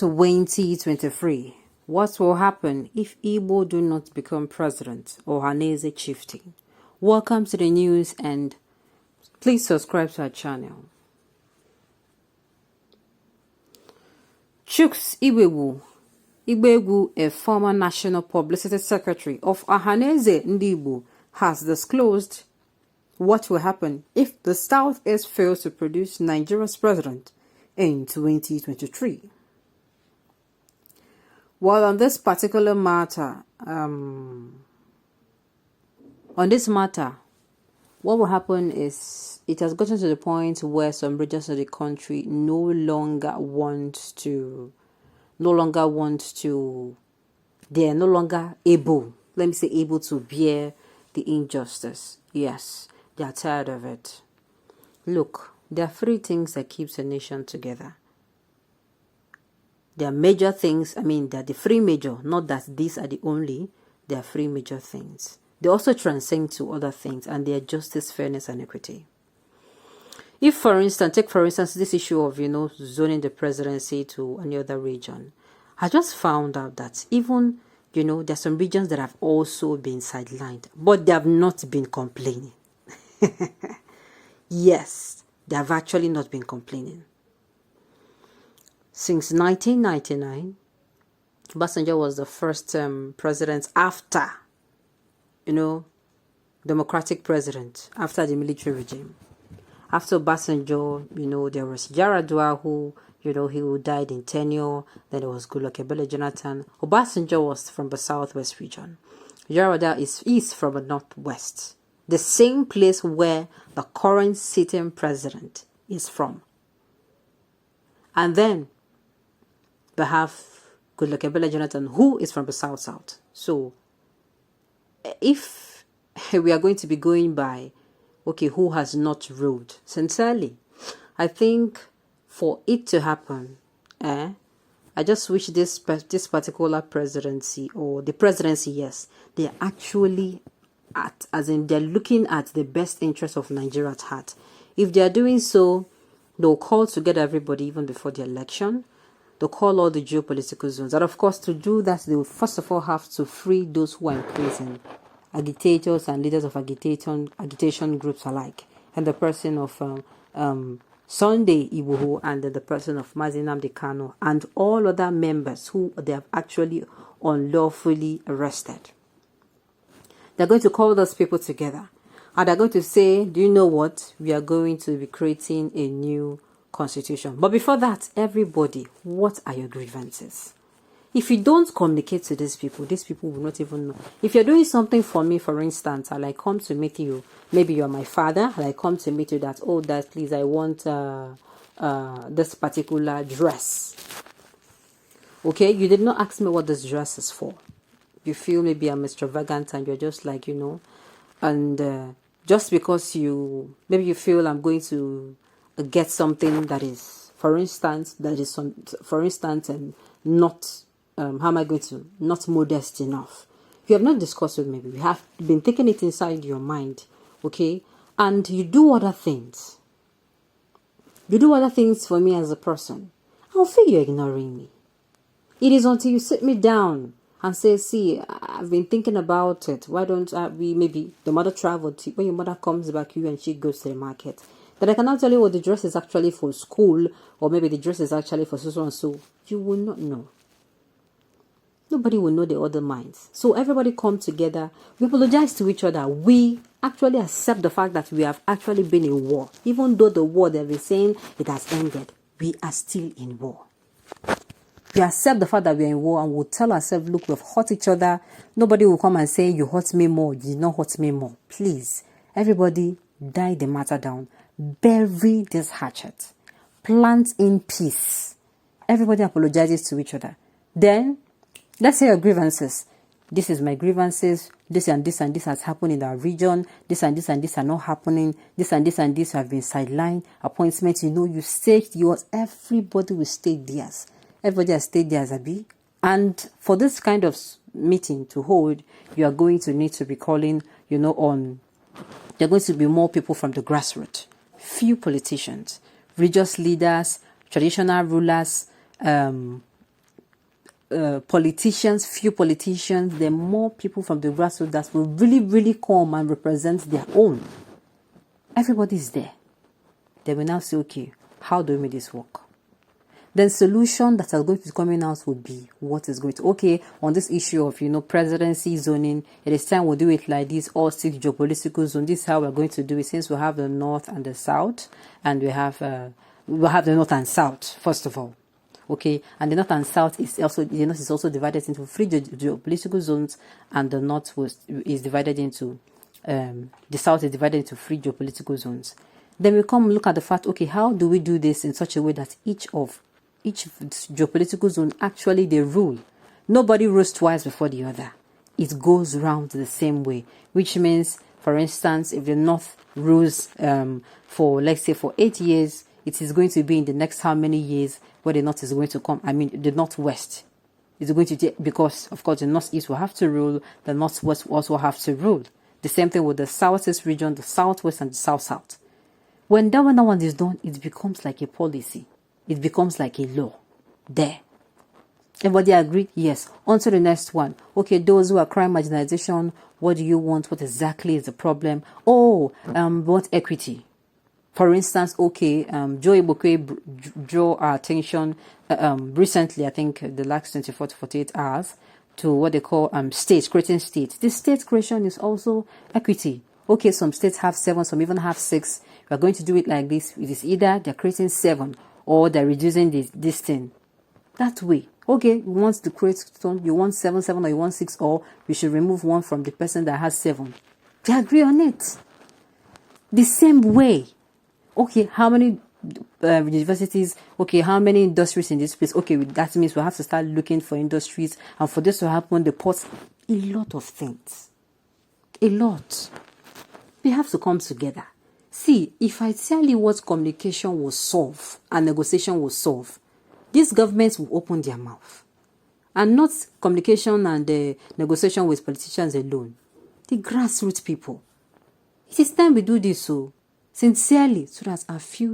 2023. What will happen if IGBO do not become president? OHANAEZE chieftain. Welcome to the news and please subscribe to our channel. Chuks Igbewu, a former National Publicity Secretary of OHANAEZE Igbo, has disclosed what will happen if the Southeast fails to produce Nigeria's president in 2023. Well, on this particular matter, what will happen is it has gotten to the point where some regions of the country no longer able, let me say, able to bear the injustice. Yes, they are tired of it. Look, there are three things that keeps a nation together. There are major things. There are the three major, not that these are the only. There are three major things. They also transcend to other things, and they are justice, fairness, and equity. If, for instance, this issue of, zoning the presidency to any other region, I just found out that even, there's some regions that have also been sidelined, but they have not been complaining. Yes, they have actually not been complaining. Since 1999, Obasanjo was the first president after, democratic president, after the military regime. After Obasanjo, there was Yaradua who, he died in tenure. Then there was Goodluck Jonathan. Obasanjo was from the southwest region. Yaradua is from the northwest. The same place where the current sitting president is from. And then we have Goodluck Jonathan, who is from the south. So if we are going to be going by, who has not ruled, sincerely, I think for it to happen, I just wish this particular presidency, or the presidency, yes, they're actually they're looking at the best interest of Nigeria at heart. If they are doing so, they'll call together everybody even before the election. They'll call all the geopolitical zones. And of course, to do that, they will first of all have to free those who are in prison, agitators and leaders of agitation groups alike, and the person of Sunday Igbo and the person of Mazi Nnamdi Kanu and all other members who they have actually unlawfully arrested. They're going to call those people together and they're going to say, do you know what? We are going to be creating a new constitution. But before that, everybody, what are your grievances? If you don't communicate to these people will not even know. If you're doing something for me, for instance, I like come to meet you, maybe you're my father, I come to meet you that, Dad, please, I want this particular dress. Okay, you did not ask me what this dress is for. You feel maybe I'm extravagant and you're just like, and just because maybe you feel I'm going to get something that is, for instance, and not, how am I going to, not modest enough. You have not discussed with me. You have been taking it inside your mind, okay? And you do other things. You do other things for me as a person. I'll feel you're ignoring me. It is until you sit me down and say, see, I've been thinking about it. Why don't maybe the mother traveled. When your mother comes back, you and she goes to the market. That I cannot tell you what the dress is actually for school, or maybe the dress is actually for so and so. You will not know. Nobody will know the other minds. So everybody come together. We apologize to each other. We actually accept the fact that we have actually been in war. Even though the war they've been saying it has ended, we are still in war. We accept the fact that we are in war and we'll tell ourselves, look, we've hurt each other. Nobody will come and say, you hurt me more, you did not hurt me more. Please, everybody, die the matter down. Bury this hatchet. Plant in peace. Everybody apologizes to each other. Then, let's say your grievances. This is my grievances. This and this and this has happened in our region. This and this and this are not happening. This and this and this have been sidelined. Appointments, you state yours. Everybody will state theirs. Everybody has stayed there as a bee. And for this kind of meeting to hold, you are going to need to be calling, there are going to be more people from the grassroots. Few politicians, religious leaders, traditional rulers, politicians, few politicians, then more people from the grassroots that will really, really come and represent their own. Everybody's there. They will now say, okay, how do we make this work? Then solution that are going to be coming out would be what is going to, okay, on this issue of, presidency zoning, it is time we'll do it like this, all 6 geopolitical zones. This is how we're going to do it, since we have the north and the south, and we'll have the north and south, first of all. Okay, and the north and south is also, the north is also divided into 3 geopolitical zones, and the north is divided into, the south is divided into 3 geopolitical zones. Then we come look at the fact, okay, how do we do this in such a way that each geopolitical zone actually they rule? Nobody rules twice before the other. It goes round the same way, which means, for instance, if the north rules for, let's say, for 8 years, it is going to be in the next how many years where the north is going to come. I mean, the northwest is going to take, because of course the northeast will have to rule, the northwest will also have to rule. The same thing with the southeast region, the southwest, and the south-south. When that one is done, it becomes like a policy. It becomes like a law. There. Everybody agree? Yes. On to the next one. Okay, those who are crime marginalization, what do you want? What exactly is the problem? Oh, what equity? For instance, okay, Joe Ibokwe drew our attention recently, I think the last 24 to 48 hours, to what they call states, creating states. This state creation is also equity. Okay, some states have 7, some even have 6. We are going to do it like this. It is either they're creating 7 or they're reducing this thing. That way. Okay, you want to create some, you want 7, or you want 6, or we should remove 1 from the person that has 7. They agree on it. The same way. Okay, how many universities? Okay, how many industries in this place? Okay, that means we have to start looking for industries, and for this to happen, the ports, a lot of things. A lot. They have to come together. See, if I tell you what communication will solve and negotiation will solve, these governments will open their mouth. And not communication and negotiation with politicians alone. The grassroots people. It is time we do this so sincerely, so that our future